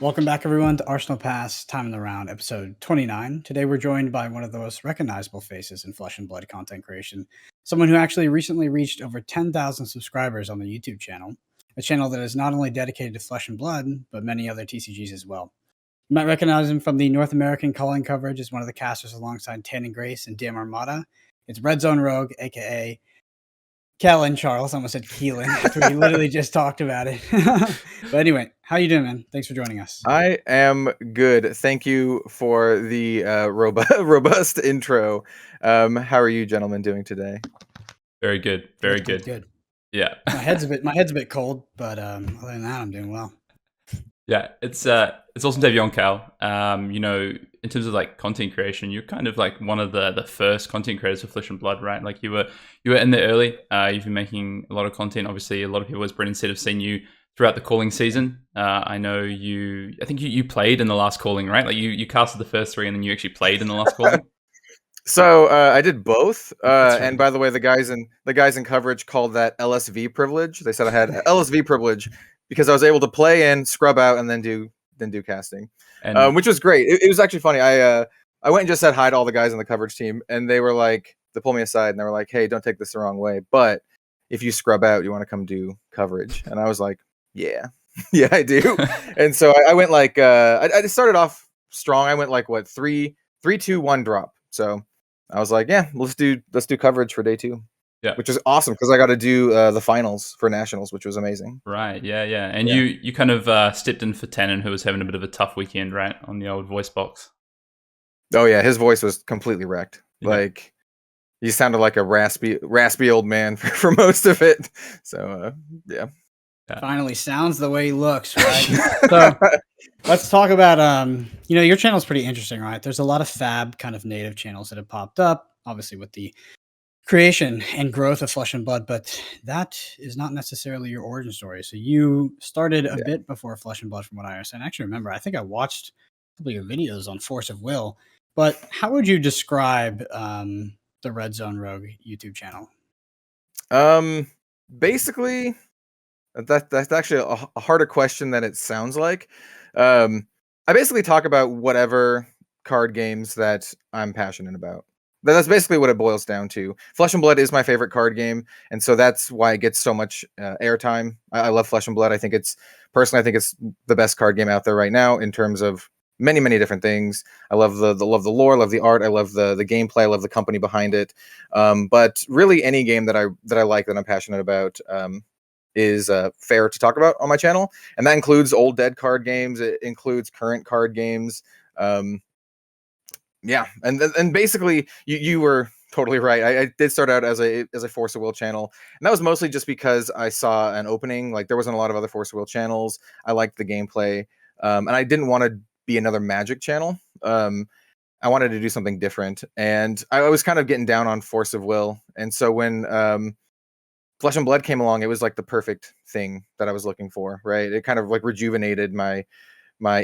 Welcome back, everyone, to Arsenal Pass Time in the Round, episode 29. Today, we're joined by one of the most recognizable faces in Flesh and Blood content creation, someone who actually recently reached over 10,000 subscribers on the YouTube channel, a channel that is not only dedicated to Flesh and Blood, but many other TCGs as well. You might recognize him from the North American calling coverage as one of the casters alongside Tan and Grace and Damn Armada. It's Red Zone Rogue, aka Kellen Charles. I almost said Keelan after we literally just talked about it. But anyway, how you doing, man? Thanks for joining us. I am good. Thank you for the robust intro. How are you gentlemen doing today? Very good. Very good. Good. Yeah. My head's a bit cold, but other than that, I'm doing well. Yeah, it's awesome to have you on, Cal. In terms of like content creation, you're kind of like one of the first content creators for Flesh and Blood, right? Like you were in there early. You've been making a lot of content. Obviously, a lot of people, as Brendan said, have seen you throughout the calling season. I know you. I think you played in the last calling, right? Like you casted the first three, and then you actually played in the last calling. So I did both. Right. And by the way, the guys in coverage called that LSV privilege. They said I had LSV privilege because I was able to play in, scrub out, and then do casting, which was great. It was actually funny. I went and just said hi to all the guys on the coverage team, and they were like, they pulled me aside and they were like, "Hey, don't take this the wrong way, but if you scrub out, you want to come do coverage?" And I was like, "Yeah, yeah, I do." And so I went like I started off strong. I went like what 3-2-1 drop. So I was like, "Yeah, let's do coverage for day 2." Yeah, which is awesome because I got to do the finals for nationals, which was amazing. Right. Yeah. And you kind of stepped in for Tannen, who was having a bit of a tough weekend, right, on the old voice box. Oh yeah, his voice was completely wrecked. Yeah. Like he sounded like a raspy old man for most of it. So yeah. Finally sounds the way he looks, right? So let's talk about your channel's pretty interesting, right? There's a lot of fab kind of native channels that have popped up, obviously with the creation and growth of Flesh and Blood, but that is not necessarily your origin story. So you started a bit before Flesh and Blood, from what I understand. I actually remember, I think I watched a couple of your videos on Force of Will, but how would you describe the Red Zone Rogue YouTube channel? Basically, that's actually a harder question than it sounds like. I basically talk about whatever card games that I'm passionate about. That's basically what it boils down to. Flesh and Blood is my favorite card game, and so that's why it gets so much airtime. I love Flesh and Blood. I think it's the best card game out there right now in terms of many different things. I love the lore, love the art, I love the gameplay, I love the company behind it. But really, any game that I like, that I'm passionate about, is fair to talk about on my channel, and that includes old dead card games. It includes current card games. Yeah, and basically, you were totally right. I did start out as a Force of Will channel, and that was mostly just because I saw an opening. Like there wasn't a lot of other Force of Will channels. I liked the gameplay, and I didn't want to be another Magic channel. I wanted to do something different, and I was kind of getting down on Force of Will, and so when Flesh and Blood came along, it was like the perfect thing that I was looking for. Right, it kind of like rejuvenated my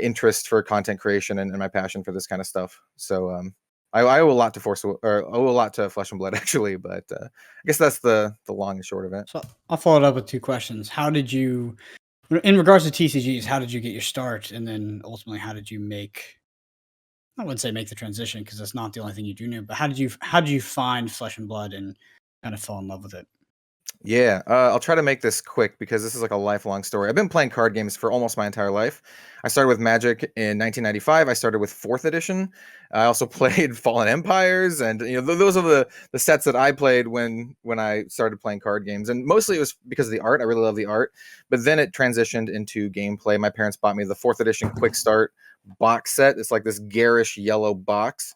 interest for content creation and my passion for this kind of stuff. So I owe a lot to Flesh and Blood actually, but I guess that's the long and short of it. So I'll follow it up with 2 questions. How did you, in regards to TCGs, how did you get your start, and then ultimately how did you I wouldn't say make the transition because that's not the only thing you do know, but how did you find Flesh and Blood and kind of fall in love with it? Yeah, I'll try to make this quick because this is like a lifelong story. I've been playing card games for almost my entire life. I started with Magic in 1995. I started with 4th edition. I also played Fallen Empires, and those are the sets that I played when I started playing card games. And mostly it was because of the art. I really love the art. But then it transitioned into gameplay. My parents bought me the 4th edition Quick Start box set. It's like this garish yellow box.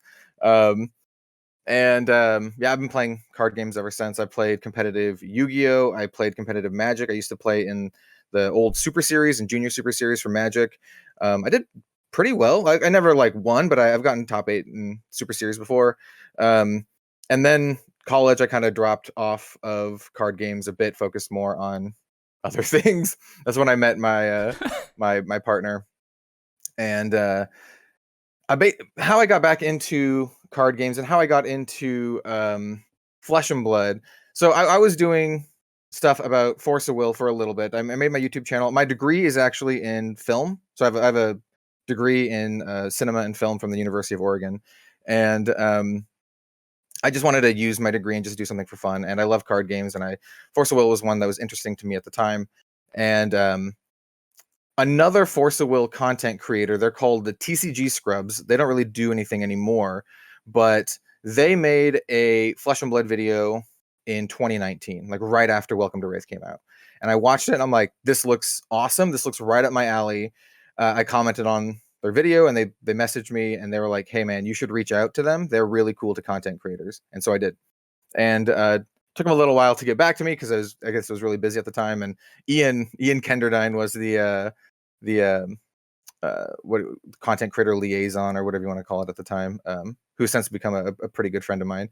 And yeah, I've been playing card games ever since. I played competitive Yu-Gi-Oh! I played competitive Magic. I used to play in the old Super Series and Junior Super Series for Magic. I did pretty well. I never like won, but I've gotten top 8 in Super Series before. And then college, I kind of dropped off of card games a bit, focused more on other things. That's when I met my my partner. And how I got back into card games and how I got into Flesh and Blood. So I was doing stuff about Force of Will for a little bit. I made my YouTube channel. My degree is actually in film, so I have a degree in cinema and film from the University of Oregon, and I just wanted to use my degree and just do something for fun. And I love card games, and Force of Will was one that was interesting to me at the time. And another Force of Will content creator, they're called the TCG Scrubs. They don't really do anything anymore, but they made a Flesh and Blood video in 2019, like right after Welcome to Wraith came out. And I watched it and I'm like, this looks awesome. This looks right up my alley. I commented on their video and they messaged me and they were like, hey man, you should reach out to them. They're really cool to content creators. And so I did. And took them a little while to get back to me because I guess I was really busy at the time. And Ian Kenderdine was the what content creator liaison or whatever you want to call it at the time, who's since become a pretty good friend of mine.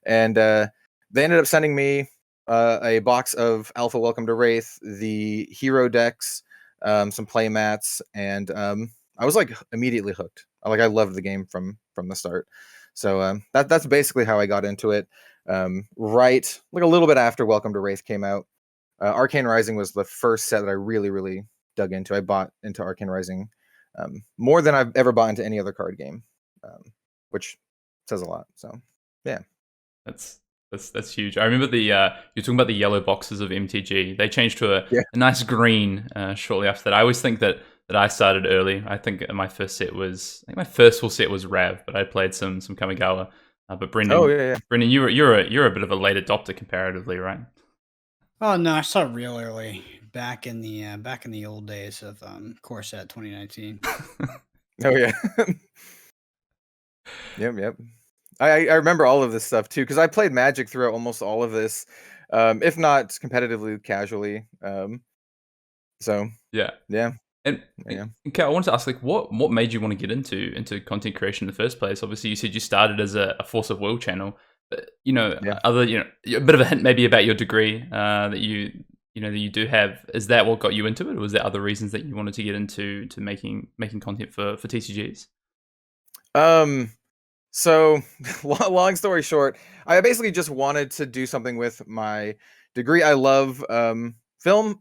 And they ended up sending me a box of Alpha Welcome to Wraith, the hero decks, some play mats, and I was like immediately hooked. I loved the game from the start. So that's basically how I got into it. Right, like a little bit after Welcome to Wraith came out. Arcane Rising was the first set that I really dug into. I bought into Arcane Rising more than I've ever bought into any other card game, which says a lot. So yeah, that's huge. I remember you're talking about the yellow boxes of MTG. They changed to a nice green shortly after that. I always think that I started early. I think my first full set was Rav, but I played some Kamigawa. But Brendan, Brendan, you're a bit of a late adopter comparatively, right? Oh no, I saw it real early back in the old days of Core Set 2019. Oh yeah. Yep. I remember all of this stuff too because I played Magic throughout almost all of this, if not competitively, casually. So yeah. And Cal, I wanted to ask, what made you want to get into content creation in the first place? Obviously, you said you started as a Force of Will channel, but a bit of a hint maybe about your degree that you do have. Is that what got you into it, or was there other reasons that you wanted to get into making content for TCGs? So long story short, I basically just wanted to do something with my degree. I love film.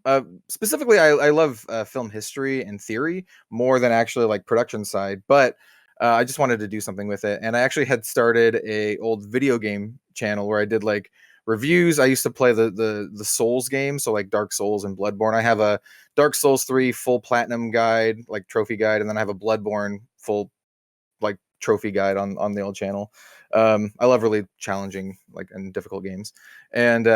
Specifically, I love film history and theory more than actually like production side. But I just wanted to do something with it, and I actually had started a old video game channel where I did like reviews. I used to play the Souls games, so like Dark Souls and Bloodborne. I have a Dark Souls 3 full platinum guide, like trophy guide, and then I have a Bloodborne full like trophy guide on the old channel. I love really challenging like and difficult games, and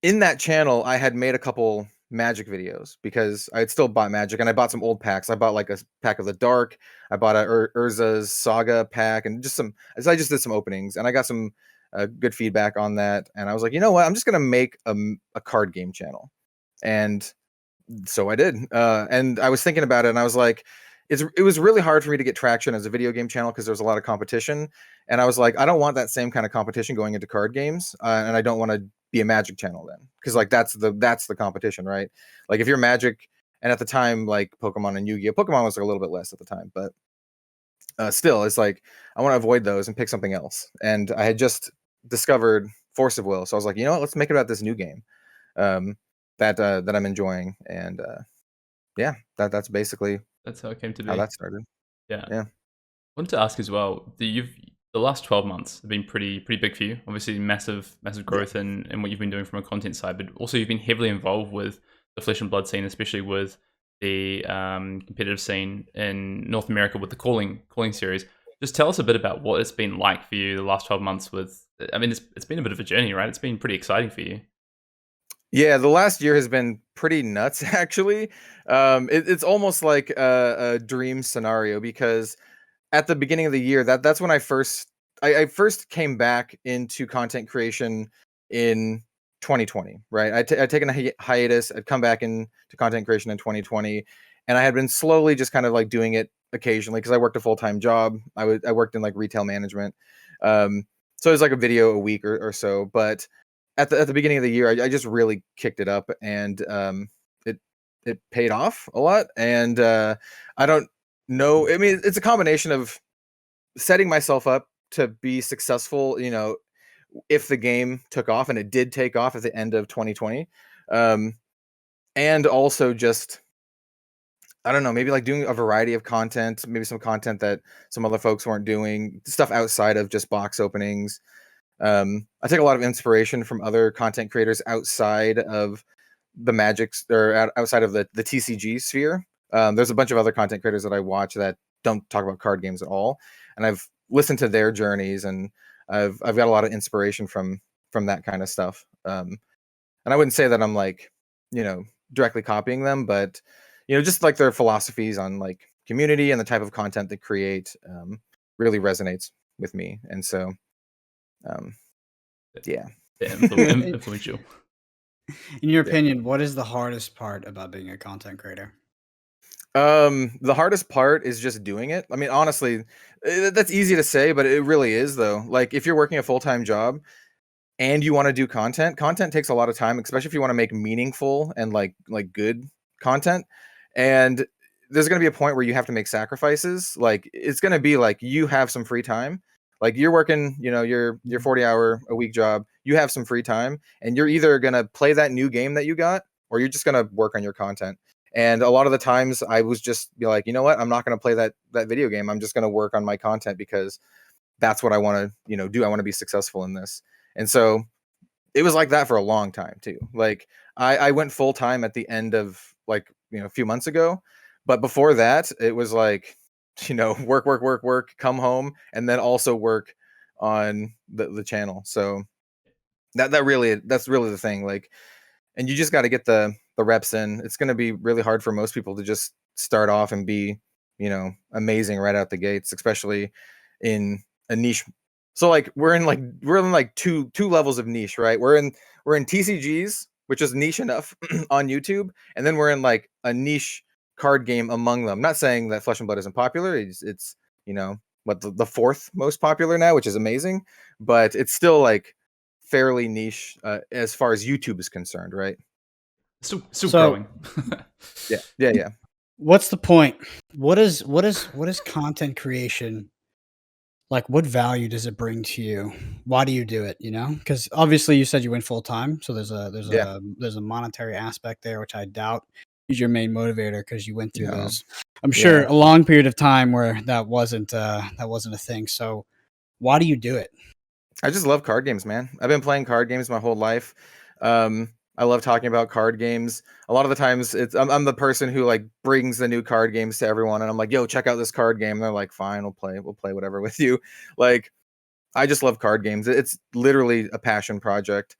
in that channel I had made a couple Magic videos because I had still bought Magic and I bought some old packs. I bought like a pack of the Dark, I bought a Urza's Saga pack, and I just did some openings and I got some good feedback on that, and I was like, you know what, I'm just gonna make a card game channel. And so I did, and I was thinking about it and I was like, it was really hard for me to get traction as a video game channel because there's a lot of competition, and I was like, I don't want that same kind of competition going into card games, and I don't want to be a Magic channel then, because like that's the competition, right? Like if you're Magic, and at the time like Pokemon and Yu-Gi-Oh, Pokemon was like a little bit less at the time, but still it's like I want to avoid those and pick something else. And I had just discovered Force of Will, so I was like, you know what, let's make it about this new game that I'm enjoying, and that's basically how it came to be. How that started. Yeah. I wanted to ask as well, the last 12 months have been pretty big for you. Obviously, massive growth in what you've been doing from a content side, but also you've been heavily involved with the Flesh and Blood scene, especially with the competitive scene in North America with the calling series. Just tell us a bit about what it's been like for you the last 12 months with, I mean, it's been a bit of a journey, right? It's been pretty exciting for you. Yeah, the last year has been pretty nuts, actually. It's almost like a dream scenario because at the beginning of the year, that's when I first came back into content creation in 2020, right? I'd taken a hiatus. I'd come back into content creation in 2020, and I had been slowly just kind of like doing it occasionally because I worked a full-time job. I worked in like retail management, so it was like a video a week or so. But at the beginning of the year, I just really kicked it up, and it paid off a lot. And I don't know. I mean, it's a combination of setting myself up to be successful, you know, if the game took off, and it did take off at the end of 2020, and also just I don't know, maybe like doing a variety of content, maybe some content that some other folks weren't doing, stuff outside of just box openings. I take a lot of inspiration from other content creators outside of the outside of the TCG sphere. There's a bunch of other content creators that I watch that don't talk about card games at all, and I've listened to their journeys, and I've got a lot of inspiration from that kind of stuff. And I wouldn't say that I'm like, directly copying them, but just like their philosophies on like community and the type of content they create really resonates with me, and so yeah. Influential. In your opinion, what is the hardest part about being a content creator? The hardest part is just doing it. I mean, honestly, that's easy to say, but it really is though. Like if you're working a full-time job and you want to do content takes a lot of time, especially if you want to make meaningful and like good content. And there's going to be a point where you have to make sacrifices. Like it's going to be like you have some free time. Like you're working, your 40-hour a week job, you have some free time, and you're either going to play that new game that you got, or you're just going to work on your content. And a lot of the times I was just be like, you know what, I'm not going to play that video game. I'm just going to work on my content because that's what I want to, do. I want to be successful in this. And so it was like that for a long time too. Like I went full time at the end of like, a few months ago, but before that it was like, work, come home, and then also work on the channel. So that's really the thing. Like, and you just got to get the reps in. It's going to be really hard for most people to just start off and be, amazing right out the gates, especially in a niche. So like we're in like two levels of niche, right? We're in TCGs, which is niche enough on YouTube, and then we're in like a niche card game among them. Not saying that Flesh and Blood isn't popular. It's what the fourth most popular now, which is amazing, but it's still like fairly niche as far as YouTube is concerned, right? Still growing. Yeah. What's the point? What is content creation? Like, what value does it bring to you? Why do you do it? Because obviously you said you went full time, so there's a monetary aspect there, which I doubt is your main motivator because you went through those. I'm sure a long period of time where that wasn't a thing. So why do you do it? I just love card games, man. I've been playing card games my whole life. I love talking about card games. A lot of the times I'm the person who like brings the new card games to everyone, and I'm like, yo, check out this card game. And they're like, fine, we'll play whatever with you. Like, I just love card games. It's literally a passion project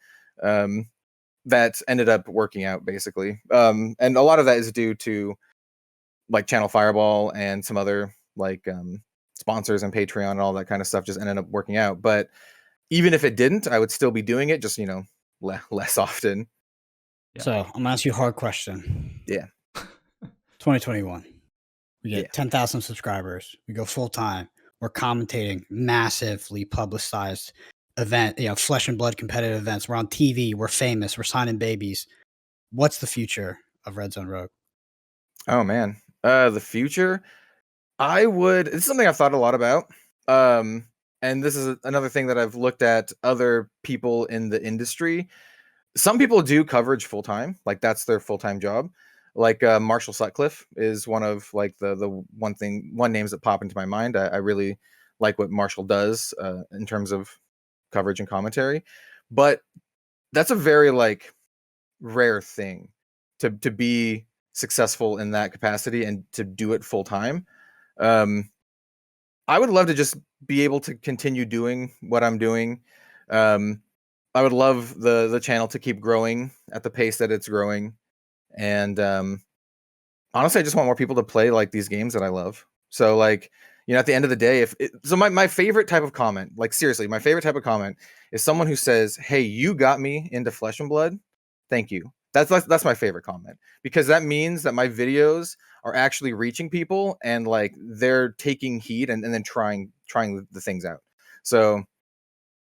that ended up working out basically. And a lot of that is due to like Channel Fireball and some other like sponsors and Patreon and all that kind of stuff just ended up working out. But even if it didn't, I would still be doing it, just less often. Yeah. So I'm gonna ask you a hard question. Yeah. 2021. We get 10,000 subscribers. We go full time. We're commentating massively publicized event, Flesh and Blood competitive events. We're on TV. We're famous. We're signing babies. What's the future of Red Zone Rogue? Oh man, the future. It's something I've thought a lot about. And this is another thing that I've looked at other people in the industry. Some people do coverage full time, like that's their full time job. Like Marshall Sutcliffe is one of like the one names that pop into my mind. I really like what Marshall does in terms of coverage and commentary, but that's a very like rare thing to be successful in that capacity and to do it full time. I would love to just be able to continue doing what I'm doing. I would love the channel to keep growing at the pace that it's growing. And honestly, I just want more people to play like these games that I love. So like, at the end of the day, my favorite type of comment, like seriously, my favorite type of comment is someone who says, "Hey, you got me into Flesh and Blood. Thank you." That's my favorite comment, because that means that my videos are actually reaching people and like they're taking heed and then trying the things out. So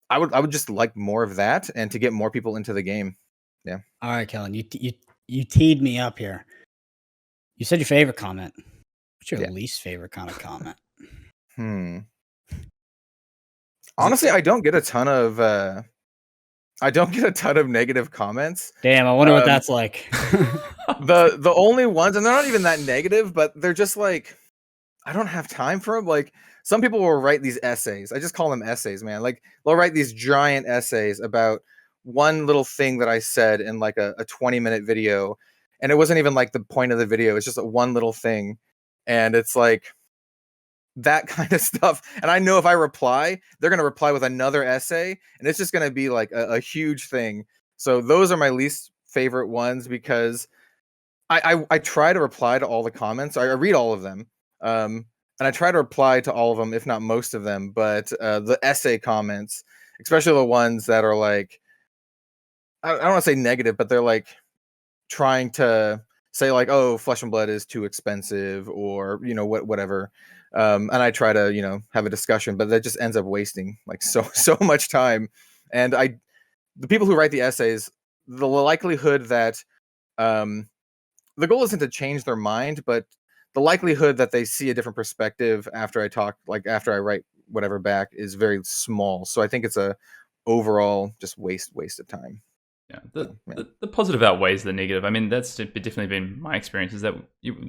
I would just like more of that and to get more people into the game. Yeah. All right, Kellen, you teed me up here. You said your favorite comment. What's your least favorite kind of comment? Honestly, I don't get a ton of negative comments. Damn, I wonder what that's like. The only ones, and they're not even that negative, but they're just like, I don't have time for them. Like, some people will write these essays. I just call them essays, man. Like, they'll write these giant essays about one little thing that I said in like a 20-minute video, and it wasn't even like the point of the video. It's just one little thing, and it's like that kind of stuff. And I know if I reply, they're gonna reply with another essay, and it's just gonna be like a huge thing. So those are my least favorite ones because I try to reply to all the comments. I read all of them. And I try to reply to all of them, if not most of them. But the essay comments, especially the ones that are like, I don't want to say negative, but they're like trying to say like, oh, Flesh and Blood is too expensive, or whatever. And I try to have a discussion, but that just ends up wasting like so much time. And the people who write the essays, the likelihood that the goal isn't to change their mind, but the likelihood that they see a different perspective after I write whatever back is very small. So I think it's a overall just waste of time. Yeah, So, the positive outweighs the negative. I mean, that's definitely been my experience. Is that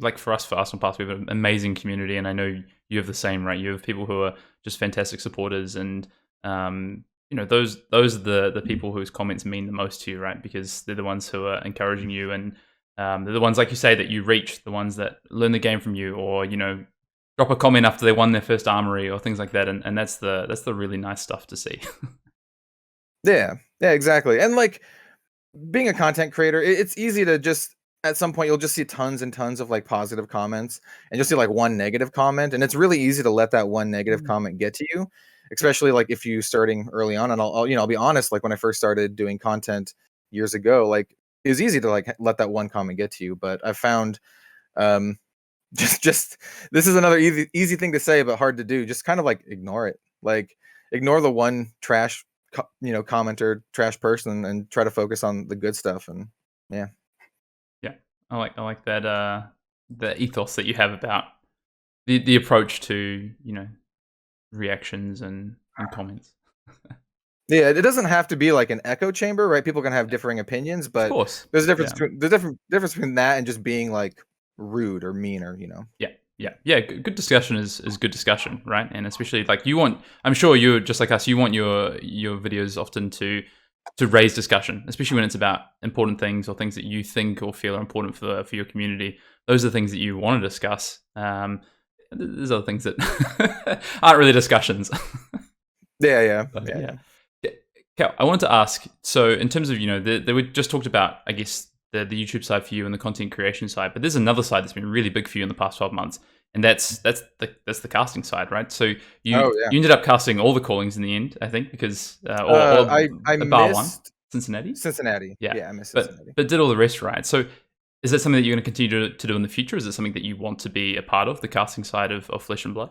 like for us, for Arsenal Pass, we have an amazing community, and I know you have the same, right? You have people who are just fantastic supporters, and those are the people whose comments mean the most to you, right? Because they're the ones who are encouraging you, and they're the ones, like you say, that you reach, the ones that learn the game from you, or drop a comment after they won their first armory or things like that, and that's the really nice stuff to see. yeah, exactly. And like, being a content creator, it's easy to just, at some point you'll just see tons and tons of like positive comments, and you'll see like one negative comment, and it's really easy to let that one negative comment get to you, especially like if you starting early on. And I'll be honest, like when I first started doing content years ago, like it was easy to like let that one comment get to you. But I found just this is another easy thing to say but hard to do. Just kind of like ignore it. Like, ignore the one trash commenter, trash person, and try to focus on the good stuff. And yeah, I like that the ethos that you have about the approach to reactions and comments. yeah, it doesn't have to be like an echo chamber, right? People can have differing opinions, Of but course, there's a difference between difference between that and just being like rude or mean, or Yeah. Good discussion is good discussion, right? And especially like I'm sure you're just like us. You want your videos often to raise discussion, especially when it's about important things or things that you think or feel are important for your community. Those are the things that you want to discuss. There's other things that aren't really discussions. yeah. Cal, I wanted to ask. So, in terms of they were just talked about, I guess, the YouTube side for you and the content creation side, but there's another side that's been really big for you in the past 12 months, and that's the casting side, right? So you ended up casting all the callings in the end, I think, because I bar missed one, Cincinnati. Yeah, I missed Cincinnati, but did all the rest, right? So is that something that you're going to continue to do in the future? Is it something that you want to be a part of, the casting side of Flesh and Blood?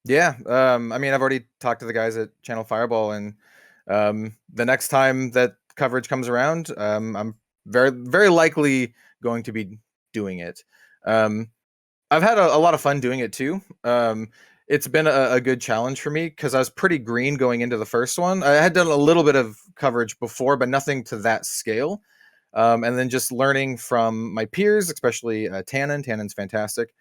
Yeah, I mean, I've already talked to the guys at Channel Fireball, and the next time that coverage comes around, I'm very, very likely going to be doing it. I've had a lot of fun doing it too. It's been a good challenge for me because I was pretty green going into the first one. I had done a little bit of coverage before, but nothing to that scale. And then just learning from my peers, especially Tannen. Tannen's fantastic.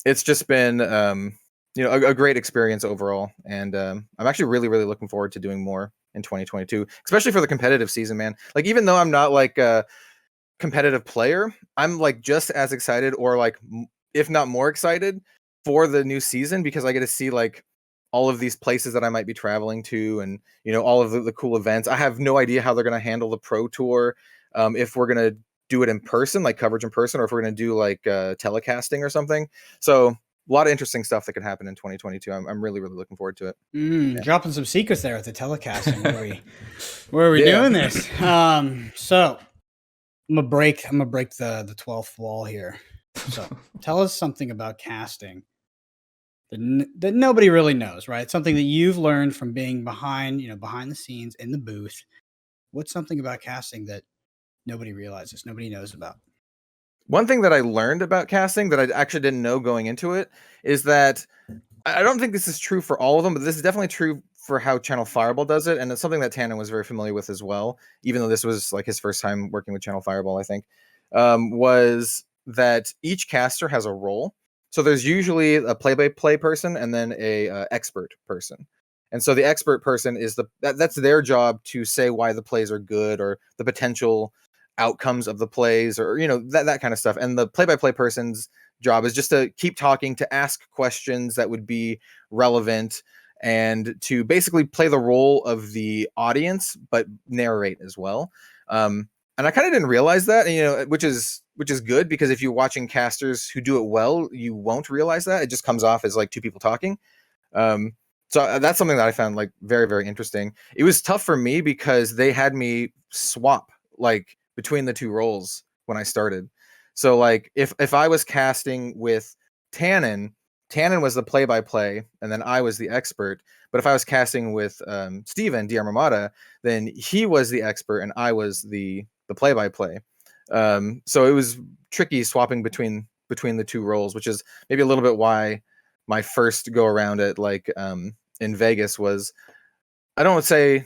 It's just been a great experience overall, and I'm actually really, really looking forward to doing more in 2022, especially for the competitive season, man. Like, even though I'm not like a competitive player, I'm like just as excited, or like if not more excited, for the new season, because I get to see like all of these places that I might be traveling to, and all of the cool events. I have no idea how they're going to handle the pro tour, if we're going to do it in person, like coverage in person, or if we're going to do like telecasting or something. So a lot of interesting stuff that could happen in 2022. I'm really, really looking forward to it. Dropping some secrets there at the telecasting. Where are we doing this? So I'm gonna break the 12th wall here. So tell us something about casting that nobody really knows, right? Something that you've learned from being behind the scenes in the booth. What's something about casting that nobody realizes, nobody knows about? One thing that I learned about casting that I actually didn't know going into it is that, I don't think this is true for all of them, but this is definitely true for how Channel Fireball does it, and it's something that Tannen was very familiar with as well, even though this was like his first time working with Channel Fireball, I think, was that each caster has a role. So there's usually a play-by-play person and then a expert person. And so the expert person is that's their job to say why the plays are good or the potential outcomes of the plays, or that kind of stuff. And the play-by-play person's job is just to keep talking, to ask questions that would be relevant, and to basically play the role of the audience but narrate as well. And I kind of didn't realize that, which is good, because if you're watching casters who do it well, you won't realize that. It just comes off as like two people talking. So that's something that I found like very, very interesting. It was tough for me because they had me swap like between the two roles when I started. So like if I was casting with Tannen was the play-by-play, and then I was the expert. But if I was casting with Steven D'Armamata, then he was the expert and I was the play-by-play. So it was tricky swapping between the two roles, which is maybe a little bit why my first go around it, like in Vegas, was, I don't say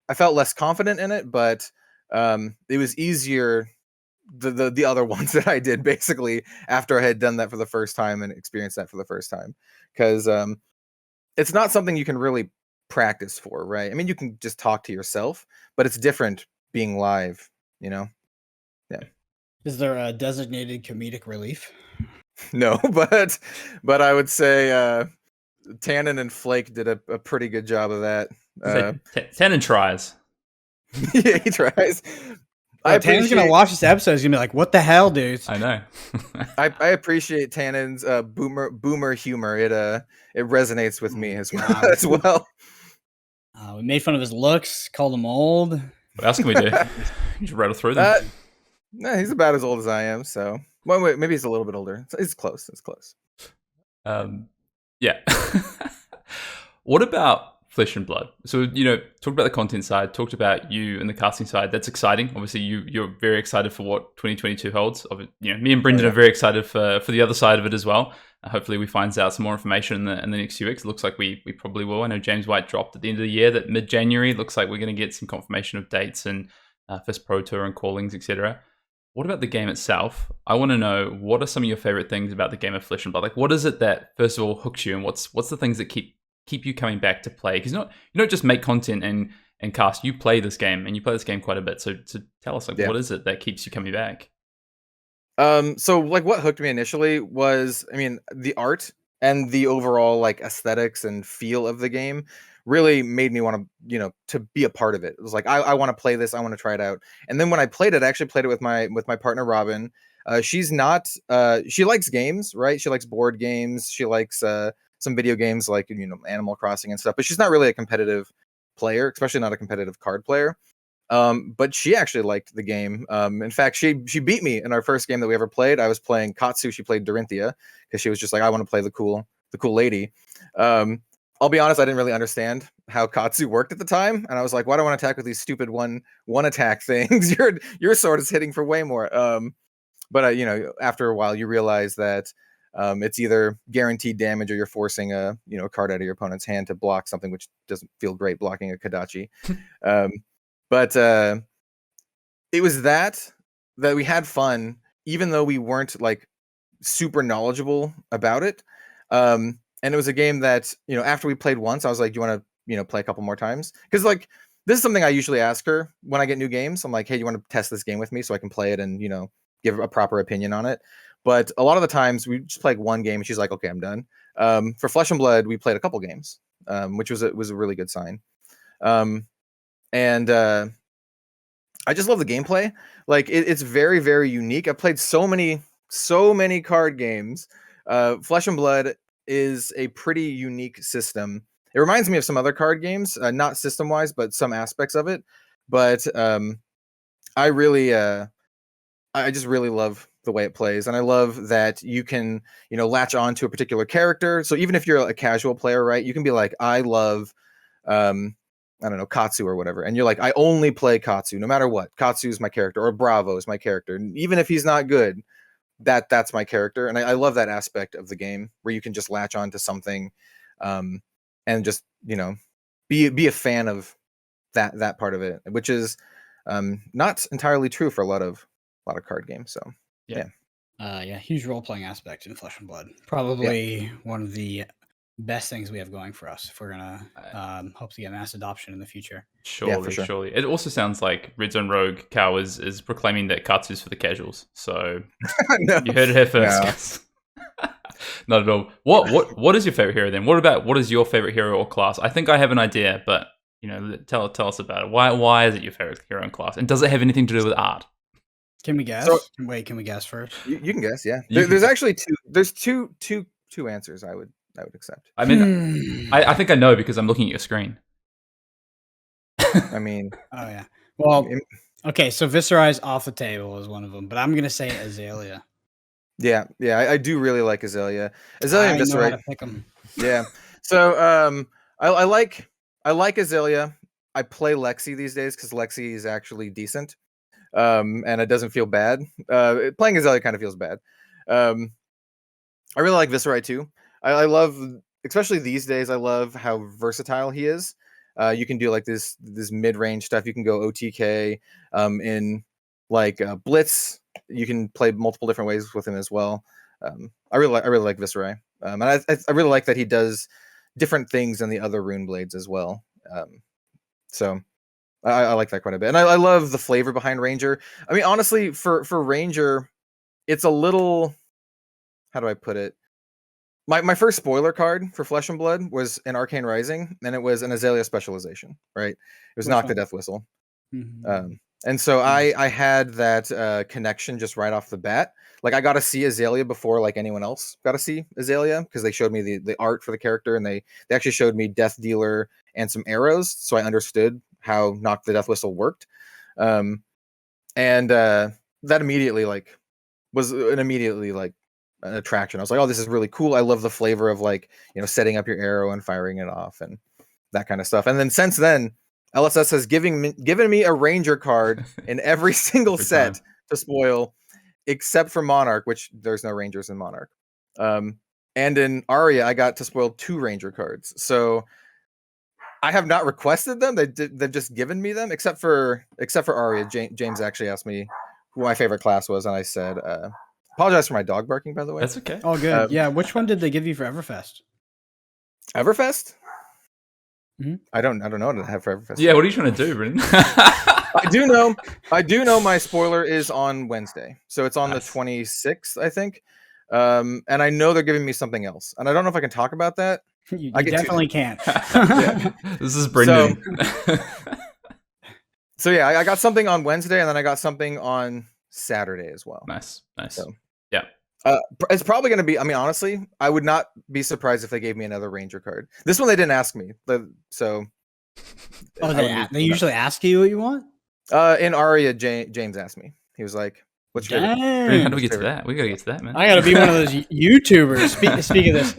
I felt less confident in it, but it was easier the other ones that I did basically after I had done that for the first time and experienced that for the first time, because it's not something you can really practice for, right? I mean, you can just talk to yourself, but it's different being live, Yeah. Is there a designated comedic relief? No, but I would say Tannen and Flake did a pretty good job of that. Tannen tries. Yeah, he tries. Tannen's gonna watch this episode. He's gonna be like, "What the hell, dude?" I know. I appreciate Tannen's boomer humor. It resonates with me as well. God. As well. We made fun of his looks, called him old. What else can we do? You should rattle through them. No, he's about as old as I am. So, well, wait, maybe he's a little bit older. It's close. It's close. Yeah. What about Flesh and Blood? So, talked about the content side, talked about you and the casting side. That's exciting. Obviously, you're very excited for what 2022 holds. Me and Brendan are very excited for the other side of it as well. Hopefully, we find out some more information in the next few weeks. It looks like we probably will. I know James White dropped at the end of the year that mid-January. Looks like we're going to get some confirmation of dates and first Pro Tour and callings, etc. What about the game itself? I want to know, what are some of your favorite things about the game of Flesh and Blood? Like, what is it that first of all hooks you, and what's the things that keep you coming back to play? Because you don't just make content and cast. You play this game, and you play this game quite a bit. So tell us, what is it that keeps you coming back? So like what hooked me initially was, I mean, the art and the overall like aesthetics and feel of the game really made me want to, to be a part of it. It was like, I want to play this. I want to try it out. And then when I played it, I actually played it with my partner, Robin. She's not, she likes games, right? She likes board games. She likes some video games like, Animal Crossing and stuff, but she's not really a competitive player, especially not a competitive card player. But she actually liked the game. In fact, she beat me in our first game that we ever played. I was playing Katsu. She played Dorinthia because she was just like, I want to play the cool lady. I'll be honest, I didn't really understand how Katsu worked at the time, and I was like, why do I want to attack with these stupid one attack things? Your sword is hitting for way more. But after a while, you realize that it's either guaranteed damage or you're forcing a card out of your opponent's hand to block something, which doesn't feel great, blocking a Kadachi. But it was that we had fun, even though we weren't like super knowledgeable about it. And it was a game that, after we played once, I was like, do you want to, play a couple more times? Because like, this is something I usually ask her when I get new games. I'm like, hey, you want to test this game with me so I can play it and, give a proper opinion on it. But a lot of the times we just play one game and she's like, okay, I'm done. For Flesh and Blood, we played a couple games, which was a really good sign. And I just love the gameplay. Like it's very, very unique. I've played so many card games. Flesh and Blood is a pretty unique system. It reminds me of some other card games, not system wise, but some aspects of it. But I just really love the way it plays, and I love that you can latch on to a particular character. So even if you're a casual player, right, you can be like, I love I don't know, Katsu or whatever, and you're like, I only play Katsu no matter what. Katsu is my character, or Bravo is my character, and even if he's not good, that's my character. And I love that aspect of the game where you can just latch on to something and just be a fan of that part of it, which is not entirely true for a lot of card games. So Yeah. Huge role playing aspect in Flesh and Blood. Probably one of the best things we have going for us if we're gonna hope to get mass adoption in the future. Surely, for sure. surely. It also sounds like Red Zone Rogue Cow is proclaiming that Katsu's for the casuals. So No. you heard it here first, guys. Not at all. What is your favorite hero then? What is your favorite hero or class? I think I have an idea, but tell us about it. Why is it your favorite hero and class? And does it have anything to do with art? Can we guess? So- Wait, can we guess first? You can guess, yeah. You can There's guess. actually two answers I would accept. I mean, I think I know because I'm looking at your screen. I mean, Oh yeah. Well, okay. So Viscerai's off the table is one of them, but I'm gonna say Azalea. yeah, I do really like Azalea. Azalea I and know how Viscerai. to pick them. Yeah. So I like Azalea. I play Lexi these days because Lexi is actually decent. And it doesn't feel bad. Playing Azalea kind of feels bad. I really like Viscerai too. I love, especially these days, I love how versatile he is. You can do like this mid-range stuff. You can go OTK in like Blitz. You can play multiple different ways with him as well. I really like Viscerai, and I really like that he does different things than the other rune blades as well. So I like that quite a bit, and I love the flavor behind Ranger. I mean, honestly, for Ranger, it's a little, how do I put it? My first spoiler card for Flesh and Blood was an Arcane Rising, and it was an Azalea specialization, right? It was Which Knock the one? Death Whistle. Mhm. And so Nice. I had that connection just right off the bat. Like I got to see Azalea before like anyone else got to see Azalea because they showed me the art for the character, and they actually showed me Death Dealer and some arrows, so I understood how Knock the Death Whistle worked. And that immediately was an attraction. I was like, oh, this is really cool. I love the flavor of setting up your arrow and firing it off and that kind of stuff. And then since then, LSS has given me a Ranger card in every single Every set time. to spoil, except for Monarch, which there's no Rangers in Monarch. And in Aria, I got to spoil 2 Ranger cards. So I have not requested them. They've just given me them, except for Aria. James actually asked me who my favorite class was, and I said, apologize for my dog barking, by the way. That's okay. Oh, good. Yeah. Which one did they give you for Everfest? Everfest? Mhm. I don't know what I have for Everfest. Yeah, what are you trying to do, Brendan? I do know my spoiler is on Wednesday. So it's on Nice. the 26th, I think. And I know they're giving me something else. And I don't know if I can talk about that. You I get to- definitely can't. This is Brendan. So yeah, I got something on Wednesday, and then I got something on Saturday as well. Nice. So- Yeah. It's probably going to be, I mean, honestly, I would not be surprised if they gave me another Ranger card. This one they didn't ask me. So Oh, I wouldn't be- they usually ask you what you want? in Aria, James asked me. He was like, what's your favorite? Brendan, how do we Dang. get to that? We gotta get to that, man. I got to be one of those YouTubers. Speak of this,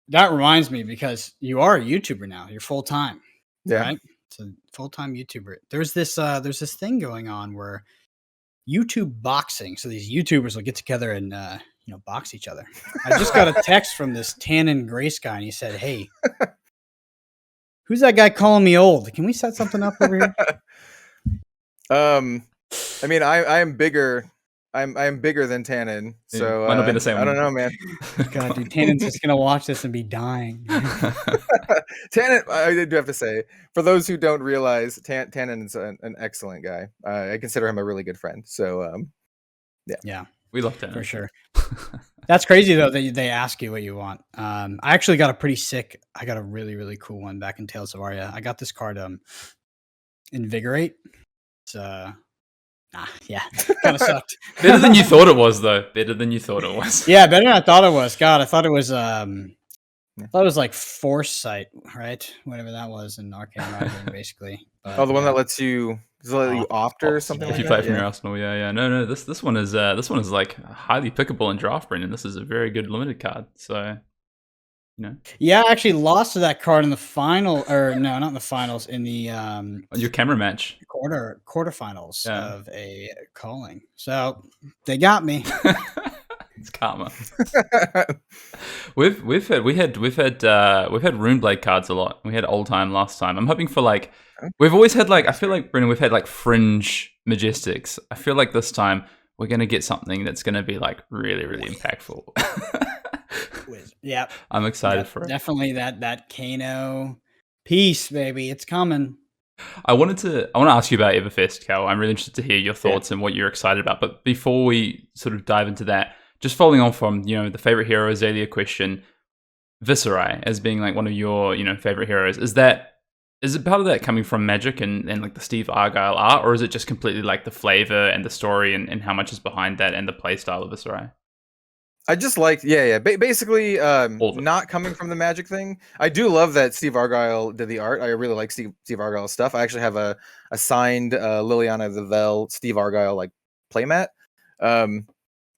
that reminds me because you are a YouTuber now. You're full time, Yeah. right? It's a full time YouTuber. There's this thing going on where YouTube boxing. So these YouTubers will get together and box each other. I just got a text from this Tannen Grace guy, and he said, "Hey, who's that guy calling me old? Can we set something up over here?" I mean, I am bigger. I'm bigger than Tannen, Yeah, so might not be the same I don't one. know, man. God, dude, Tannen's just gonna watch this and be dying. Tannen, I do have to say, for those who don't realize, Tannen is an excellent guy. I consider him a really good friend. So, Yeah, We love that for sure. That's crazy though that they ask you what you want. I actually got I got a really, really cool one back in Tales of Aria. I got this card, Invigorate. It's yeah, kind of sucked. Better than you thought it was, though. Better than you thought it was. Yeah, better than I thought it was. God, I thought it was like Foresight, right? Whatever that was in Arcane Rising, basically. But, the one yeah. that lets you opt or something If like you play that. from your arsenal, yeah. No. This one is like highly pickable in draft, Brendan. This is a very good limited card. So, Yeah, I actually lost to that card in the final, or no, not in the finals, in the your camera match. quarterfinals Yeah. of a calling. So they got me. It's karma. We've had Runeblade cards a lot. We had old time last time. I'm hoping for like we've always had like I feel like Brendan, we've had like fringe majestics. I feel like this time we're gonna get something that's gonna be like really, really impactful. Yeah, I'm excited for it. Definitely that Kano piece, baby. It's coming. I want to ask you about Everfest, Cal. I'm really interested to hear your thoughts and what you're excited about. But before we sort of dive into that, just following on from, the favorite hero Azalea question, Viserai as being like one of your, favorite heroes. Is it part of that coming from Magic and like the Steve Argyle art, or is it just completely like the flavor and the story and how much is behind that and the play style of Viserai? I just liked, basically, not coming from the Magic thing. I do love that Steve Argyle did the art. I really like Steve Argyle's stuff. I actually have a signed Liliana the Vel Steve Argyle like playmat.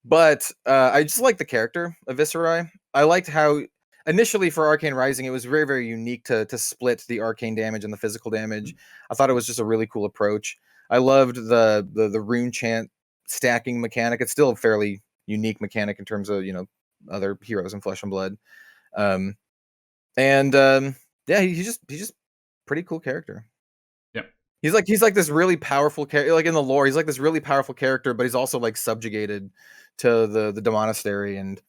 But I just like the character of Viserai. I liked how initially for Arcane Rising, it was very, very unique to split the arcane damage and the physical damage. I thought it was just a really cool approach. I loved the rune chant stacking mechanic. It's still a fairly unique mechanic in terms of other heroes in Flesh and Blood. He's just pretty cool character. Yep. He's like this really powerful character. Like in the lore, he's like this really powerful character, but he's also like subjugated to the Demonastery, and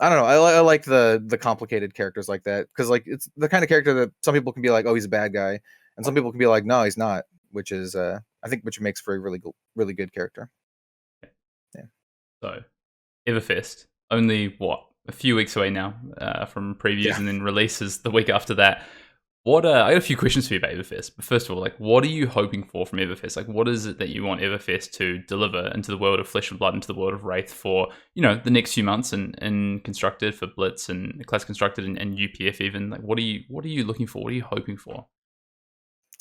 I don't know. I like the complicated characters like that because like it's the kind of character that some people can be like, oh, he's a bad guy, and some people can be like, no, he's not, which is I think which makes for a really good character. Yeah. So, Everfest, only a few weeks away now from previews and then releases the week after that. I got a few questions for you about Everfest. But first of all, like, what are you hoping for from Everfest? Like, what is it that you want Everfest to deliver into the world of Flesh and Blood, into the world of Wraith for, the next few months and Constructed for Blitz and Class Constructed and UPF even? Like, what are you looking for? What are you hoping for?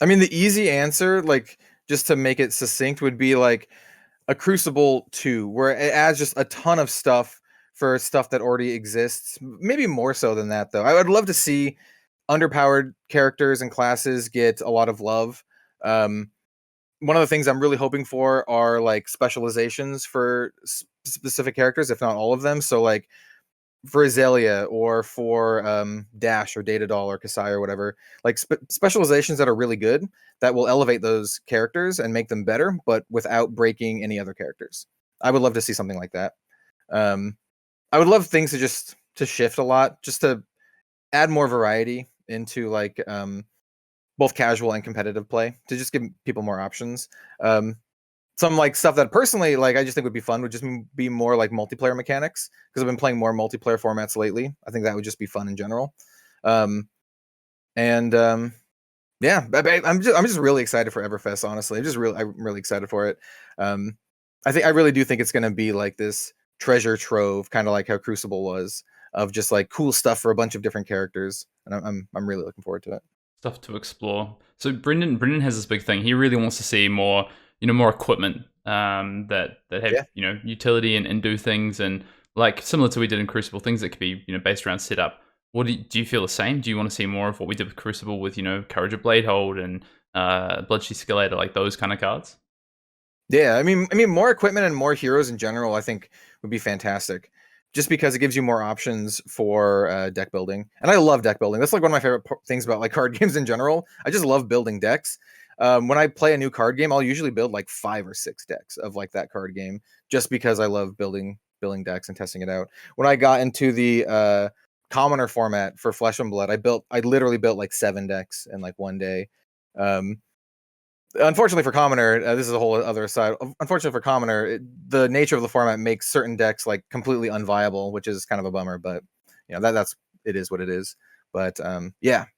I mean, the easy answer, like, just to make it succinct, would be like a Crucible 2, where it adds just a ton of stuff for stuff that already exists. Maybe more so than that, though. I would love to see underpowered characters and classes get a lot of love. One of the things I'm really hoping for are like specializations for specific characters, if not all of them. So like for Azalea or for Dash or Datadol or Kasai or whatever, like specializations that are really good that will elevate those characters and make them better, but without breaking any other characters. I would love to see something like that. I would love things to shift a lot, just to add more variety into like both casual and competitive play, to just give people more options. Some like stuff that personally like I just think would be fun would just be more like multiplayer mechanics, because I've been playing more multiplayer formats lately. I think that would just be fun in general. I'm just really excited for Everfest, honestly. I'm really excited for it. I really do think it's going to be like this treasure trove, kind of like how Crucible was, of just like cool stuff for a bunch of different characters, and I'm really looking forward to it. Stuff to explore. So Brendan has this big thing. He really wants to see more equipment that have utility and do things, and like similar to what we did in Crucible, things that could be based around setup. Do you feel the same? Do you want to see more of what we did with Crucible with Courage of Bladehold and Bloodsheath Skellator, like those kind of cards? Yeah, I mean more equipment and more heroes in general I think would be fantastic, just because it gives you more options for deck building. And I love deck building. That's like one of my favorite things about like card games in general. I just love building decks. When I play a new card game, I'll usually build like 5 or 6 decks of like that card game, just because I love building decks and testing it out. When I got into the commoner format for Flesh and Blood, I literally built like 7 decks in like one day. Unfortunately for Commoner, this is a whole other side. Unfortunately for Commoner, the nature of the format makes certain decks like completely unviable, which is kind of a bummer. But that's it is what it is. But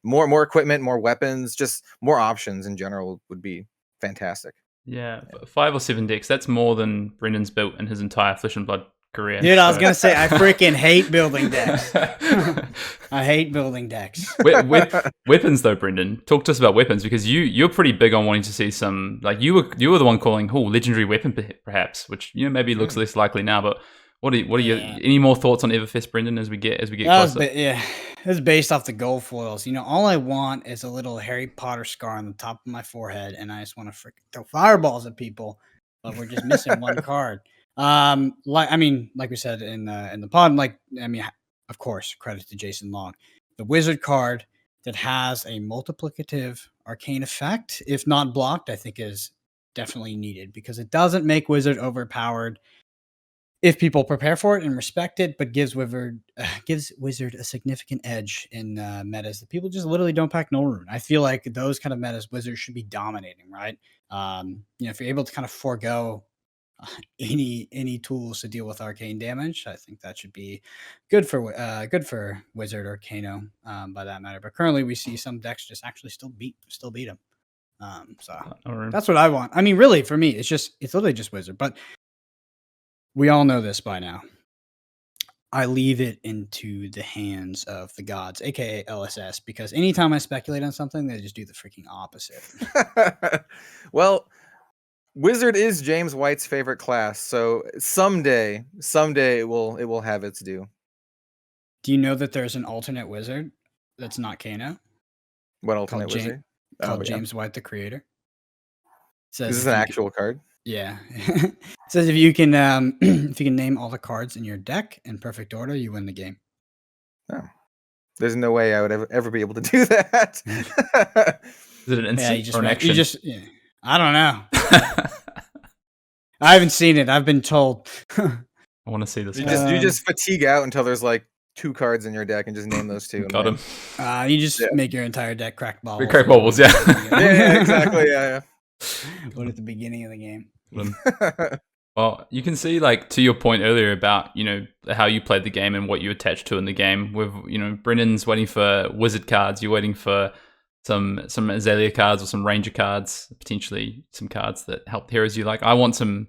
more equipment, more weapons, just more options in general would be fantastic. Yeah, 5 or 7 decks. That's more than Brendan's built in his entire Flesh and Blood career. Dude, I was gonna say I freaking hate building decks. I hate building decks. Weapons though, Brendan. Talk to us about weapons, because you're pretty big on wanting to see some, like you were the one calling legendary weapon perhaps, which maybe looks less likely now. But what are your any more thoughts on Everfest, Brendan, as we get closer? It's based off the gold foils. All I want is a little Harry Potter scar on the top of my forehead, and I just want to freaking throw fireballs at people. But we're just missing one card. Like we said in the pod, of course, credit to Jason Long, the wizard card that has a multiplicative arcane effect, if not blocked, I think is definitely needed because it doesn't make wizard overpowered if people prepare for it and respect it, but gives wizard a significant edge in metas that people just literally don't pack null rune. I feel like those kind of metas, wizards should be dominating, right? If you're able to kind of forego any tools to deal with arcane damage, I think that should be good for wizard or Kano, by that matter. But currently, we see some decks just actually still beat them. So that's what I want. I mean, really, for me, it's literally just wizard. But we all know this by now. I leave it into the hands of the gods, aka LSS, because anytime I speculate on something, they just do the freaking opposite. Well, wizard is James White's favorite class, so someday it will have its due. Do you know that there's an alternate wizard that's not Kano? What alternate wizard? Called James White the Creator. Says is this an actual card? Yeah. It says if you can name all the cards in your deck in perfect order, you win the game. Oh. There's no way I would ever be able to do that. Is it an instant or an action? I don't know. I haven't seen it. I've been told. I want to see this. You just fatigue out until there's like 2 cards in your deck and just name those 2. Got him. You just make your entire deck crack bubbles. Crack bubbles, yeah. Yeah, exactly. Yeah. What at the beginning of the game. Well, you can see, like, to your point earlier about, how you played the game and what you attached to in the game. With, Brennan's waiting for wizard cards. You're waiting for some Azalea cards or some Ranger cards, potentially some cards that help heroes you like. I want some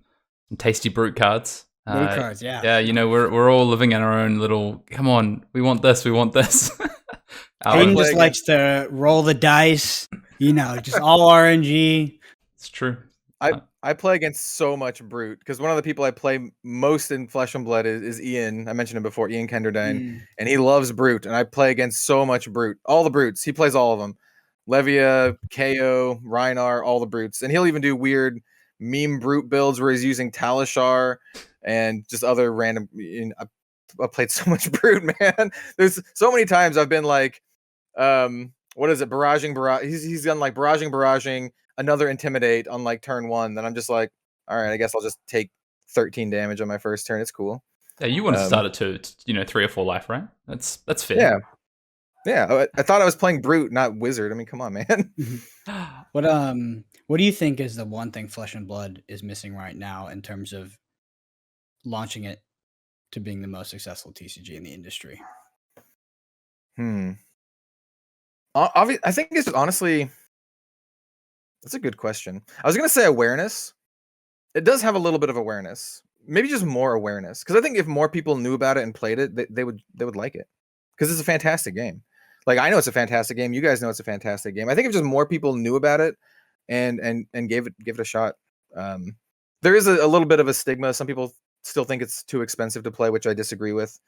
tasty brute cards. Brute cards, yeah. Yeah, we're all living in our own little, come on, we want this. Hayden just likes to roll the dice, just all RNG. It's true. I play against so much brute because one of the people I play most in Flesh and Blood is Ian. I mentioned him before, Ian Kenderdine, and he loves brute. And I play against so much brute, all the brutes. He plays all of them: Levia, KO, Rhinar, all the brutes. And he'll even do weird meme brute builds where he's using Talishar and just other random. I played so much brute, man. There's so many times I've been like, what is it? Barraging. He's done like barraging. Another intimidate on like turn 1, then I'm just like, all right, I guess I'll just take 13 damage on my first turn. It's cool. Yeah, you want to start it to 3 or 4 life, right? That's fair. Yeah. I thought I was playing brute, not wizard. I mean, come on, man. What do you think is the one thing Flesh and Blood is missing right now in terms of launching it to being the most successful TCG in the industry? I think it's honestly. That's a good question. I was going to say awareness. It does have a little bit of awareness. Maybe just more awareness. Because I think if more people knew about it and played it, they would like it. Because it's a fantastic game. Like, I know it's a fantastic game. You guys know it's a fantastic game. I think if just more people knew about it and gave it a shot. There is a little bit of a stigma. Some people still think it's too expensive to play, which I disagree with.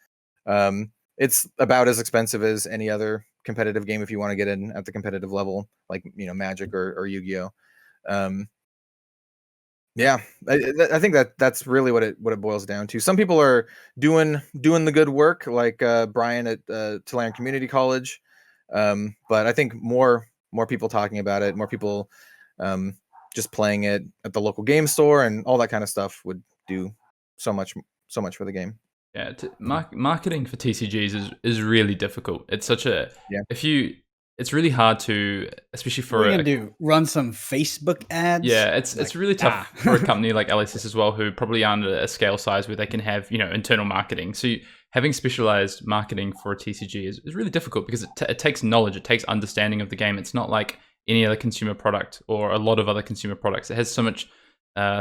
It's about as expensive as any other competitive game if you want to get in at the competitive level, like Magic or Yu-Gi-Oh. I think that's really what it boils down to. Some people are doing the good work, like Brian at Tulane Community College, but I think more people talking about it, more people just playing it at the local game store and all that kind of stuff would do so much for the game. Yeah, marketing for TCGs is really difficult. It's such a it's really hard to, especially for run some Facebook ads. Yeah, it's really tough for a company like LSS as well, who probably aren't at a scale size where they can have internal marketing. So having specialized marketing for a TCG is really difficult because it takes knowledge, it takes understanding of the game. It's not like any other consumer product or a lot of other consumer products. It has so much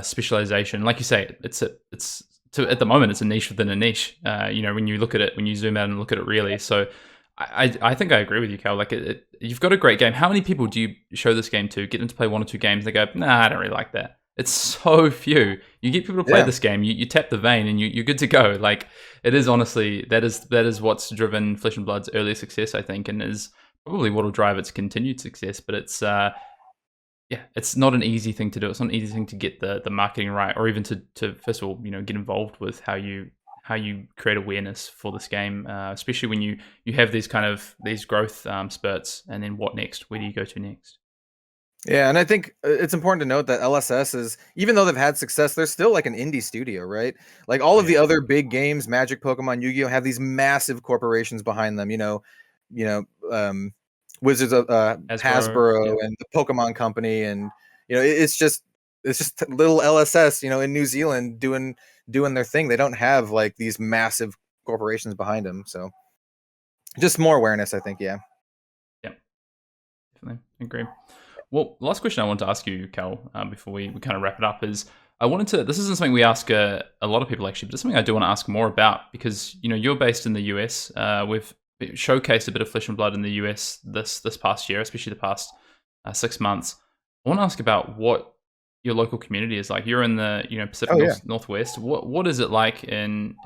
specialization. Like you say, at the moment, it's a niche within a niche. When you look at it, when you zoom out and look at it really. So I think I agree with you, Cal. Like you've got a great game. How many people do you show this game to? Get them to play 1 or 2 games. They go, nah, I don't really like that. It's so few. You get people to play this game. You tap the vein and you're good to go. Like it is honestly that is what's driven Flesh and Blood's early success, I think, and is probably what will drive its continued success. But it's yeah, it's not an easy thing to do. It's not an easy thing to get the marketing right, or even to first of all, get involved with how you create awareness for this game, especially when you have these these growth spurts, and then what next? Where do you go to next? Yeah, and I think it's important to note that LSS is, even though they've had success, they're still like an indie studio, right? Like all of the other big games, Magic, Pokemon, Yu-Gi-Oh, have these massive corporations behind them. You know, Wizards of Hasbro Yeah. and the Pokemon Company, and it's just little LSS, in New Zealand doing their thing. They don't have like these massive corporations behind them, so just more awareness, I think. Yeah. Yeah, definitely agree. Well, the last question I want to ask you, Cal, before we kind of wrap it up is, this isn't something we ask a lot of people actually, but it's something I do want to ask more about because, you're based in the US. We've showcased a bit of Flesh and Blood in the US this past year, especially the past 6 months. I want to ask about what your local community is like. You're in the Pacific Northwest. What is it like in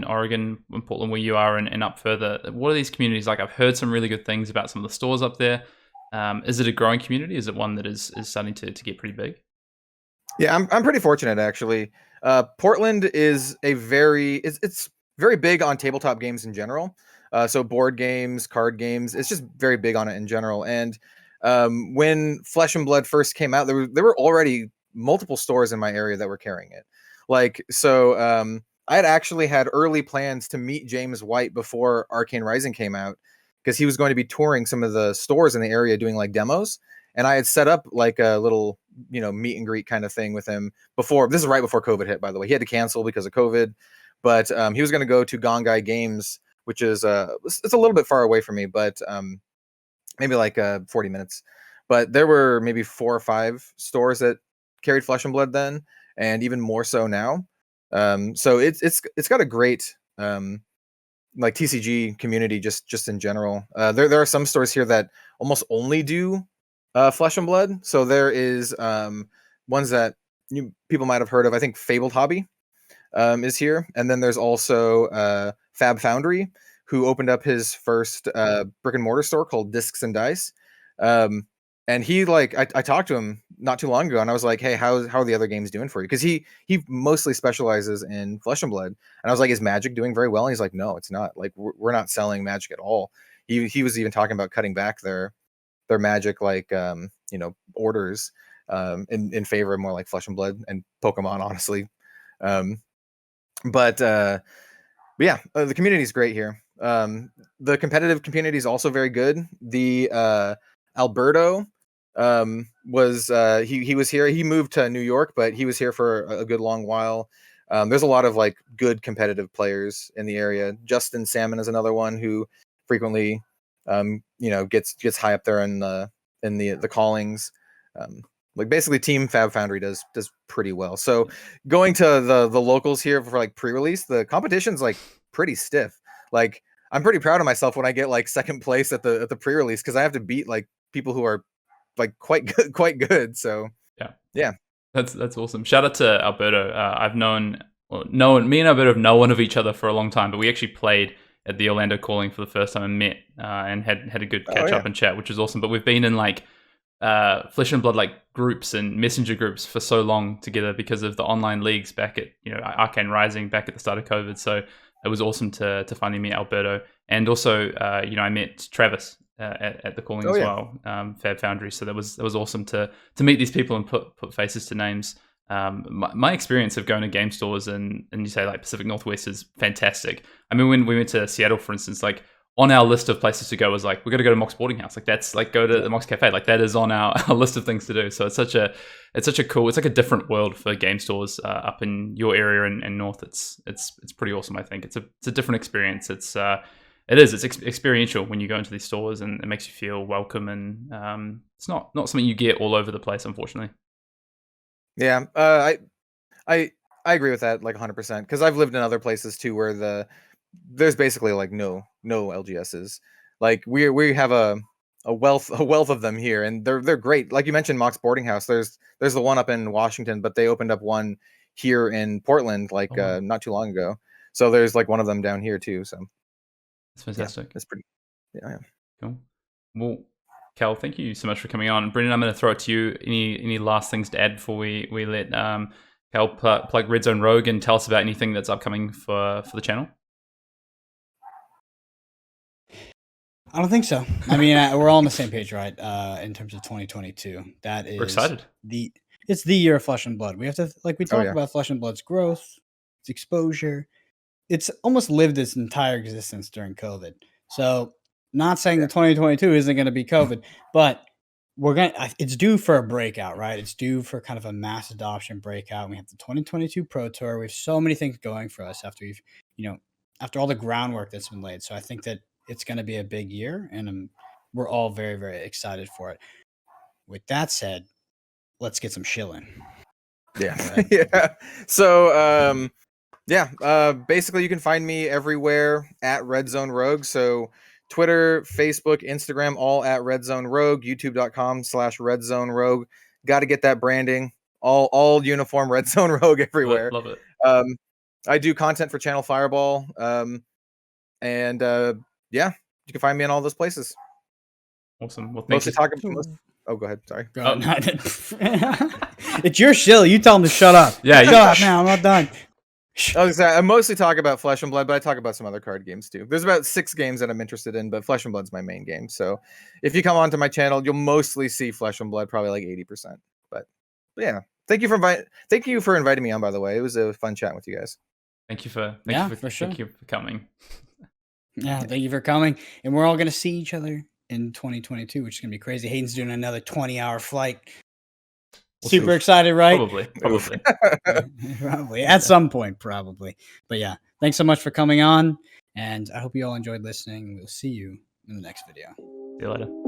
Oregon, in Portland, where you are, and up further? What are these communities like? I've heard some really good things about some of the stores up there. Is it a growing community? Is it one that is starting to get pretty big? Yeah, I'm pretty fortunate actually. Portland is it's very big on tabletop games in general. So board games, card games, it's just very big on it in general. And when Flesh and Blood first came out, there were already multiple stores in my area that were carrying it. I had actually had early plans to meet James White before Arcane Rising came out because he was going to be touring some of the stores in the area doing like demos. And I had set up like a little, meet and greet kind of thing with him before. This is right before COVID hit, by the way. He had to cancel because of COVID, but he was going to go to Gongai Games, which is it's a little bit far away from me, but maybe like 40 minutes. But there were maybe 4 or 5 stores that carried Flesh and Blood then, and even more so now. So it's got a great like TCG community just in general. There are some stores here that almost only do Flesh and Blood. So there is ones that people might have heard of. I think Fabled Hobby is here, and then there's also Fab Foundry, who opened up his first brick and mortar store called Discs and Dice. And he I talked to him not too long ago, and I was like, "Hey, how are the other games doing for you?" Because he mostly specializes in Flesh and Blood, and I was like, "Is Magic doing very well?" And he's like, "No, it's not. Like we're not selling Magic at all." He was even talking about cutting back their Magic orders in favor of more like Flesh and Blood and Pokemon, honestly. Um, but yeah, the community is great here. The competitive community is also very good. The Alberto was he was here. He moved to New York, but he was here for a good long while. There's a lot of like good competitive players in the area. Justin Salmon is another one who frequently gets high up there in the callings. Like basically Team Fab Foundry does pretty well. So going to the locals here for like pre-release, the competition's like pretty stiff. Like I'm pretty proud of myself when I get like second place at the pre-release because I have to beat like people who are like quite good. So yeah. That's awesome. Shout out to Alberto. I've known me and Alberto have known of each other for a long time, but we actually played at the Orlando Calling for the first time and met and had a good catch up and chat, which is awesome. But we've been in like Flesh and Blood like groups and messenger groups for so long together because of the online leagues back at Arcane Rising back at the start of COVID. So it was awesome to finally meet Alberto, and also I met Travis at the Calling as well, Fab Foundry. So that was awesome to meet these people and put faces to names. My experience of going to game stores and you say like Pacific Northwest is fantastic. I mean, when we went to Seattle, for instance, like on our list of places to go was like, we're going to go to Mox Boarding House. Like that's like go to the Mox Cafe. Like that is on our list of things to do. So it's such a cool, it's like a different world for game stores up in your area and north. It's pretty awesome. I think it's a different experience. It's experiential when you go into these stores, and it makes you feel welcome. And it's not something you get all over the place, unfortunately. Yeah. I agree with that like 100% because I've lived in other places too where there's basically like no LGSs. Like we have a wealth of them here, and they're great. Like you mentioned, Mox Boarding House. There's the one up in Washington, but they opened up one here in Portland not too long ago. So there's like one of them down here too. So it's fantastic. It's pretty. Yeah. Cool. Well, Cal, thank you so much for coming on. Brendan, I'm going to throw it to you. Any last things to add before we let Cal plug Red Zone Rogue and tell us about anything that's upcoming for the channel? I don't think so. I mean, we're all on the same page, right? In terms of 2022, that is We're excited. It's the year of Flesh and Blood. We have to, like, we talk yeah. about Flesh and Blood's growth, its exposure. It's almost lived its entire existence during COVID. So, not saying that 2022 isn't going to be COVID, but it's due for a breakout, right? It's due for kind of a mass adoption breakout. We have the 2022 Pro Tour. We have so many things going for us after after all the groundwork that's been laid. So I think that it's going to be a big year, and we're all very, very excited for it. With that said, let's get some shilling. Yeah. Yeah. So, basically you can find me everywhere at Red Zone Rogue. So Twitter, Facebook, Instagram, all at Red Zone Rogue, youtube.com/Red Zone Rogue. Got to get that branding, all uniform Red Zone Rogue everywhere. Love it. I do content for Channel Fireball. And you can find me in all those places. Awesome. Well, thank you. Oh, go ahead. Sorry. Go ahead. It's your shill. You tell him to shut up. Yeah, shut up now. I'm not done. I mostly talk about Flesh and Blood, but I talk about some other card games too. There's about 6 games that I'm interested in, but Flesh and Blood's my main game. So if you come onto my channel, you'll mostly see Flesh and Blood, probably like 80%. But yeah, thank you for inviting me on. By the way, it was a fun chat with you guys. Thank you for coming. Yeah, thank you for coming. And we're all going to see each other in 2022, which is going to be crazy. Hayden's doing another 20-hour flight. Super excited, right? Probably. Probably. At some point, probably. But yeah, thanks so much for coming on. And I hope you all enjoyed listening. We'll see you in the next video. See you later.